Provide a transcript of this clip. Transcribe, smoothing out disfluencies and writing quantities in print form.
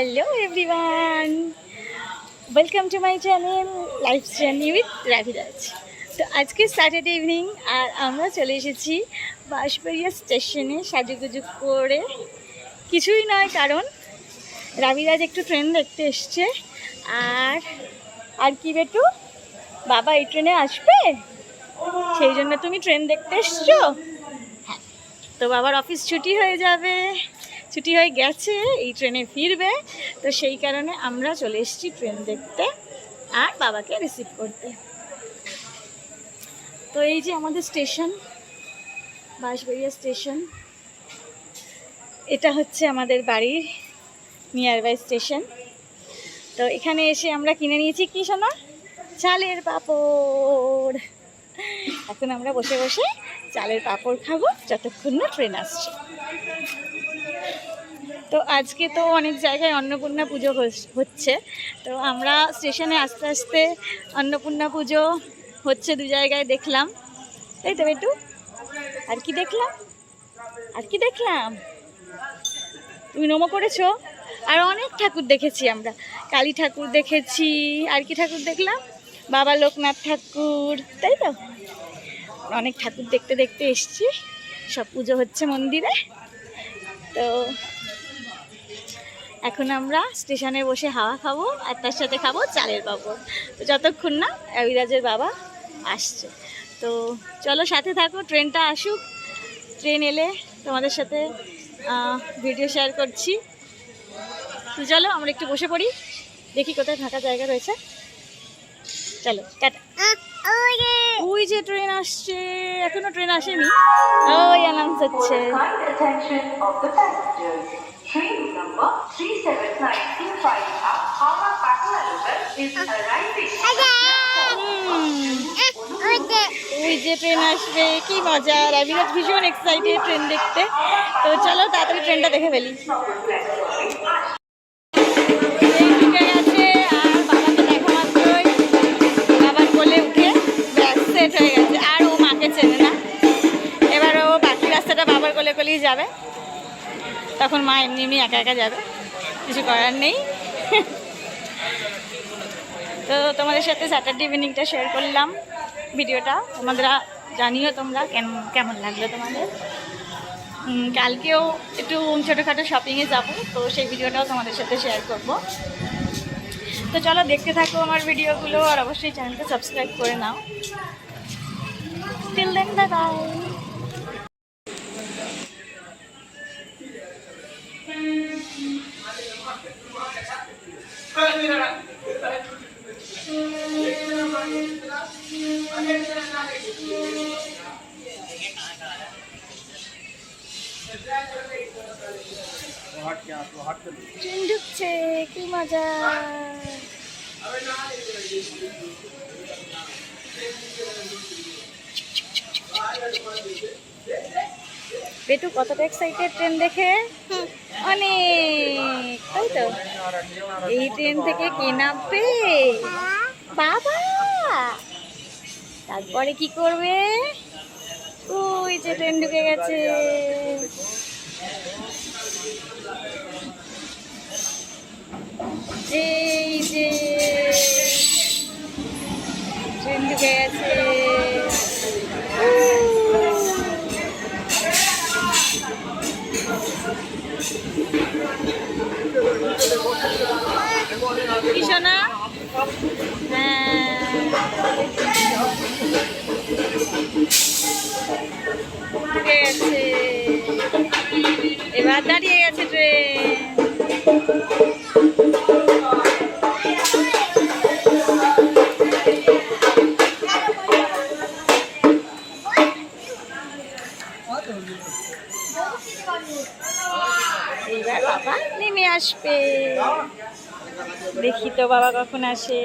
Hello everyone, welcome to my channel life journey with Raviraj. তো আজকে Saturday evening আর আমরা চলে এসেছি বাঁশবাড়িয়া স্টেশনে সাজুগুজু করে। কিছুই নয়, কারণ রাভিরাজ একটু ট্রেন দেখতে এসছে। আর কি বেটু, বাবা এই ট্রেনে আসবে, সেই জন্য তুমি ট্রেন দেখতে এসছো। হ্যাঁ, তো বাবার অফিস ছুটি হয়ে যাবে, ছুটি হয়ে গেছে, এই ট্রেনে ফিরবে। তো সেই কারণে আমরা চলে এসেছি ট্রেন দেখতে আর বাবাকে রিসিভ করতে। তো এই যে আমাদের স্টেশন, বাঁশবাড়িয়া স্টেশন, এটা হচ্ছে আমাদের বাড়ির নিয়ার বাই স্টেশন। তো এখানে এসে আমরা কিনে নিয়েছি কি সোনা, চালের পাঁপড়। এখন আমরা বসে বসে চালের পাঁপড় খাবো যতক্ষণ না ট্রেন আসছে। তো আজকে তো অনেক জায়গায় অন্নপূর্ণা পুজো হচ্ছে, তো আমরা স্টেশনে আস্তে আস্তে অন্নপূর্ণা পুজো হচ্ছে দু জায়গায় দেখলাম, তাই তো বেটু? আর কি দেখলাম তুমি নমো করেছো? আর অনেক ঠাকুর দেখেছি আমরা, কালী ঠাকুর দেখেছি, আর কি ঠাকুর দেখলাম, বাবা লোকনাথ ঠাকুর, তাই তো অনেক ঠাকুর দেখতে দেখতে এসছি। সব পুজো হচ্ছে মন্দিরে। তো এখন আমরা স্টেশনে বসে হাওয়া খাবো আর তার সাথে খাবো চালের পাঁপড়, তো যতক্ষণ না রাভিরাজের বাবা আসছে। তো চলো সাথে থাকো, ট্রেনটা আসুক, ট্রেন এলে তোমাদের সাথে ভিডিও শেয়ার করছি। তো চলো আমরা একটু বসে পড়ি, দেখি কোথায় ফাঁকা জায়গা রয়েছে। চলো টাটা। ওই যে ট্রেন আসছে, এখনো ট্রেন আসেনি, ওই অ্যানাউন্স হচ্ছে। Train number 37925 Howrah Patna is arriving. ওই যে ট্রেন আসবে, কি মজা! রাভিরাজ ভীষণ এক্সাইটেড ট্রেন দেখতে। তো চলো তাড়াতাড়ি ট্রেনটা দেখে ফেলি। ঢুকে গেছে আর বাবাকে দেখা মাত্রই বাবার কোলে উঠে ব্যাস সেট হয়ে গেছে। আর ও মাকে চেনে না, এবার ও বাকি রাস্তাটা বাবার কোলে কোলেই যাবে। তখন মা এমনি এমনি একা একা যাবে, কিছু করার নেই। তো তোমাদের সাথে স্যাটারডে ইভিনিংটা শেয়ার করলাম ভিডিওটা, তোমাদের জানিও তোমরা কেমন লাগলো তোমাদের। কালকেও একটু ছোটোখাটো শপিংয়ে যাবো, তো সেই ভিডিওটাও তোমাদের সাথে শেয়ার করব। তো চলো দেখতে থাকো আমার ভিডিওগুলো, আর অবশ্যই চ্যানেলটা সাবস্ক্রাইব করে নাও। Till then, bye bye. Train ঢুকছে, কি মজা! বেটু কতটা এক্সাইটেড ট্রেন দেখে? অনেক, তাই তো? এই ট্রেন থেকে কে নামবে? বাবা। তারপরে কি করবে? ওই যে ট্রেন ঢুকে গেছে। এই যে ট্রেন ঢুকে গেছে। কি শোনা? হ্যাঁ, ঢুকে গেছে, এবার দাঁড়িয়ে গেছে ট্রেন। এইবার বাবা নেমে আসবে, দেখি তো বাবা কখন আসে।